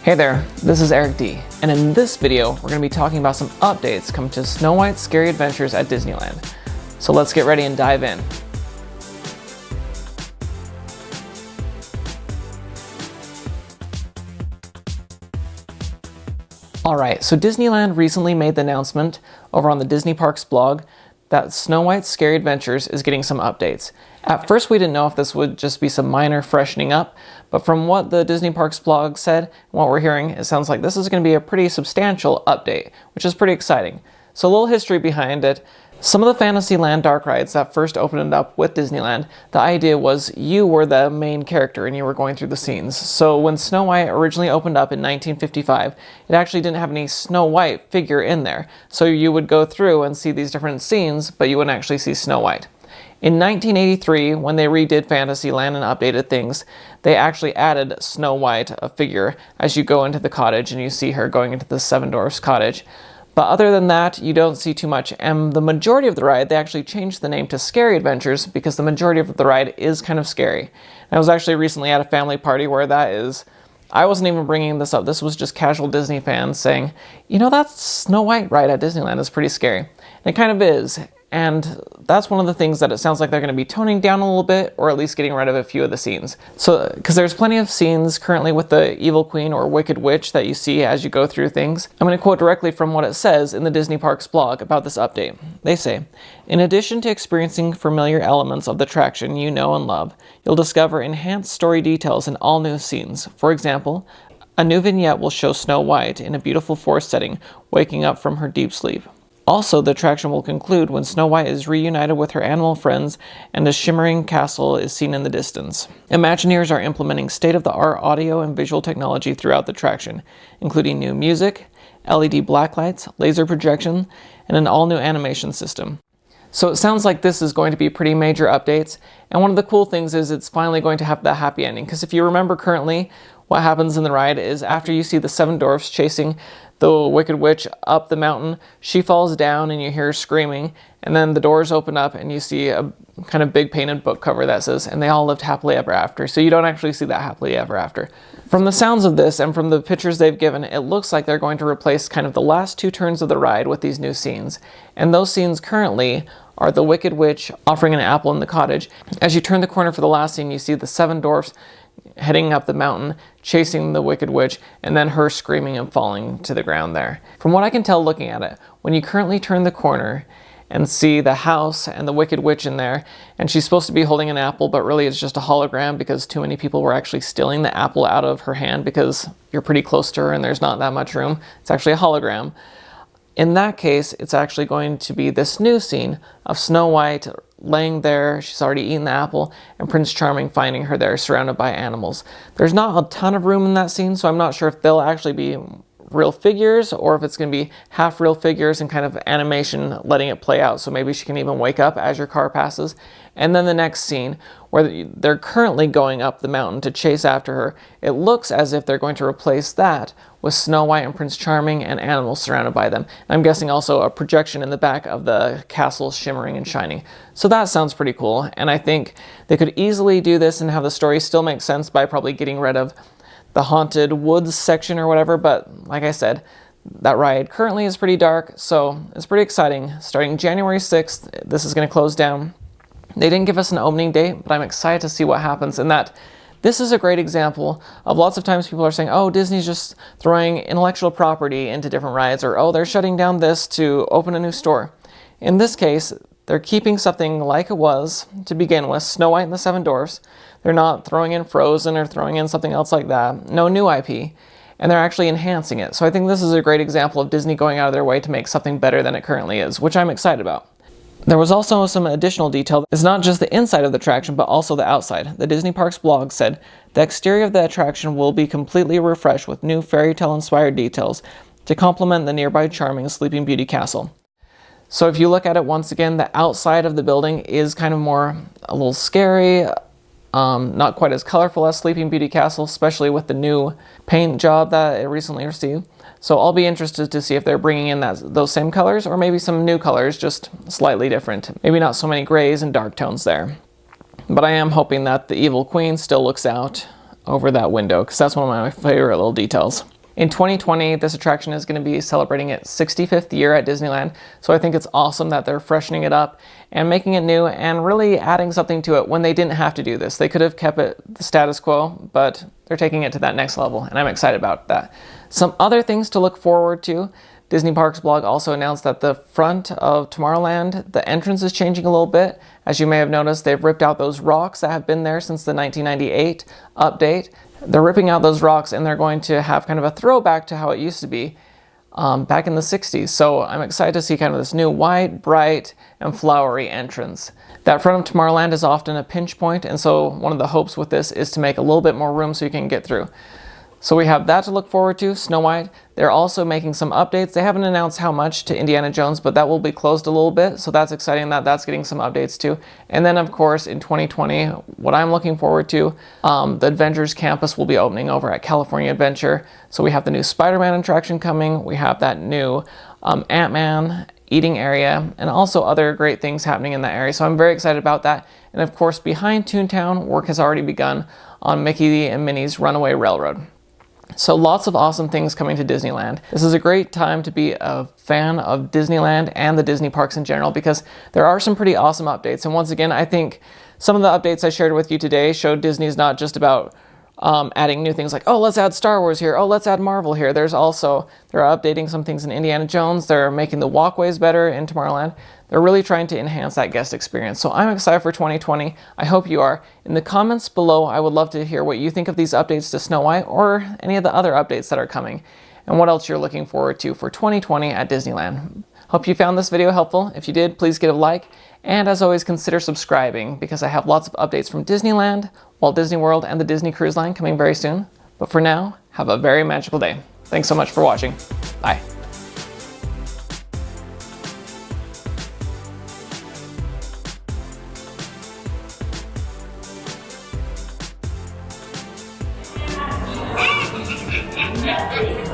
Hey there, this is Eric D, and in this video we're going to be talking about some updates coming to Snow White's Scary Adventures at Disneyland. So let's get ready and dive in. Alright, so Disneyland recently made the announcement over on the Disney Parks blog that Snow White's Scary Adventures is getting some updates. At first we didn't know if this would just be some minor freshening up, but from what the Disney Parks blog said and what we're hearing, it sounds like this is going to be a pretty substantial update, which is pretty exciting. So a little history behind it. Some of the Fantasyland dark rides that first opened up with Disneyland, the idea was you were the main character and you were going through the scenes. So when Snow White originally opened up in 1955, it actually didn't have any Snow White figure in there. So you would go through and see these different scenes, but you wouldn't actually see Snow White. In 1983, when they redid Fantasyland and updated things, they actually added Snow White, a figure, as you go into the cottage and you see her going into the Seven Dwarfs cottage. But other than that, you don't see too much, and the majority of the ride, they actually changed the name to Scary Adventures because the majority of the ride is kind of scary. And I was actually recently at a family party where that is, I wasn't even bringing this up, this was just casual Disney fans saying, you know, that Snow White ride at Disneyland is pretty scary. And it kind of is. And that's one of the things that it sounds like they're going to be toning down a little bit, or at least getting rid of a few of the scenes. So, because there's plenty of scenes currently with the Evil Queen or Wicked Witch that you see as you go through things. I'm going to quote directly from what it says in the Disney Parks blog about this update. They say, in addition to experiencing familiar elements of the attraction you know and love, you'll discover enhanced story details in all new scenes. For example, a new vignette will show Snow White in a beautiful forest setting, waking up from her deep sleep. Also, the attraction will conclude when Snow White is reunited with her animal friends and a shimmering castle is seen in the distance. Imagineers are implementing state-of-the-art audio and visual technology throughout the attraction, including new music, LED blacklights, laser projection, and an all-new animation system. So it sounds like this is going to be pretty major updates, and one of the cool things is it's finally going to have that happy ending, because if you remember currently, what happens in the ride is after you see the Seven Dwarfs chasing the Wicked Witch up the mountain, she falls down and you hear her screaming, and then the doors open up and you see a kind of big painted book cover that says, and they all lived happily ever after. So you don't actually see that happily ever after. From the sounds of this and from the pictures they've given, it looks like they're going to replace kind of the last two turns of the ride with these new scenes. And those scenes currently are the Wicked Witch offering an apple in the cottage. As you turn the corner for the last scene, you see the Seven Dwarfs heading up the mountain, chasing the Wicked Witch, and then her screaming and falling to the ground there. From what I can tell looking at it, when you currently turn the corner and see the house and the Wicked Witch in there, and she's supposed to be holding an apple, but really it's just a hologram because too many people were actually stealing the apple out of her hand because you're pretty close to her and there's not that much room. It's actually a hologram. In that case, it's actually going to be this new scene of Snow White laying there, she's already eaten the apple, and Prince Charming finding her there surrounded by animals. There's not a ton of room in that scene, so I'm not sure if they'll actually be real figures or if it's going to be half real figures and kind of animation letting it play out, so maybe she can even wake up as your car passes. And then the next scene where they're currently going up the mountain to chase after her, it looks as if they're going to replace that with Snow White and Prince Charming and animals surrounded by them. And I'm guessing also a projection in the back of the castle shimmering and shining. So that sounds pretty cool, and I think they could easily do this and have the story still make sense by probably getting rid of the haunted woods section or whatever, but like I said, that ride currently is pretty dark, so it's pretty exciting. Starting January 6th, this is going to close down. They didn't give us an opening date, but I'm excited to see what happens, and that this is a great example of lots of times people are saying, oh, Disney's just throwing intellectual property into different rides, or oh, they're shutting down this to open a new store. In this case, they're keeping something like it was to begin with, Snow White and the Seven Dwarfs. They're not throwing in Frozen or throwing in something else like that. No new IP. And they're actually enhancing it. So I think this is a great example of Disney going out of their way to make something better than it currently is, which I'm excited about. There was also some additional detail. It's not just the inside of the attraction, but also the outside. The Disney Parks blog said, the exterior of the attraction will be completely refreshed with new fairy tale inspired details to complement the nearby charming Sleeping Beauty castle. So if you look at it once again, the outside of the building is kind of more a little scary, not quite as colorful as Sleeping Beauty Castle, especially with the new paint job that it recently received. So I'll be interested to see if they're bringing in those same colors, or maybe some new colors, just slightly different. Maybe not so many grays and dark tones there. But I am hoping that the Evil Queen still looks out over that window, because that's one of my favorite little details. In 2020, this attraction is going to be celebrating its 65th year at Disneyland, so I think it's awesome that they're freshening it up and making it new and really adding something to it when they didn't have to do this. They could have kept it the status quo, but they're taking it to that next level, and I'm excited about that. Some other things to look forward to. Disney Parks blog also announced that the front of Tomorrowland, the entrance is changing a little bit. As you may have noticed, they've ripped out those rocks that have been there since the 1998 update. They're ripping out those rocks and they're going to have kind of a throwback to how it used to be back in the 60s. So I'm excited to see kind of this new white, bright, and flowery entrance. That front of Tomorrowland is often a pinch point, and so one of the hopes with this is to make a little bit more room so you can get through. So we have that to look forward to, Snow White. They're also making some updates. They haven't announced how much to Indiana Jones, but that will be closed a little bit, so that's exciting that that's getting some updates too. And then of course in 2020, what I'm looking forward to, the Adventures campus will be opening over at California Adventure. So we have the new Spider-Man attraction coming, we have that new Ant-Man eating area, and also other great things happening in that area. So I'm very excited about that. And of course behind Toontown, work has already begun on Mickey and Minnie's Runaway Railroad. So lots of awesome things coming to Disneyland. This is a great time to be a fan of Disneyland and the Disney parks in general because there are some pretty awesome updates. And once again, I think some of the updates I shared with you today showed Disney's not just about adding new things like, oh, let's add Star Wars here, oh, let's add Marvel here. They're updating some things in Indiana Jones. They're making the walkways better in Tomorrowland. They're really trying to enhance that guest experience. So I'm excited for 2020. I hope you are. In the comments below, I would love to hear what you think of these updates to Snow White or any of the other updates that are coming and what else you're looking forward to for 2020 at Disneyland. Hope you found this video helpful. If you did, please give it a like. And as always, consider subscribing because I have lots of updates from Disneyland, Walt Disney World, and the Disney Cruise Line coming very soon. But for now, have a very magical day. Thanks so much for watching. Bye. Yeah.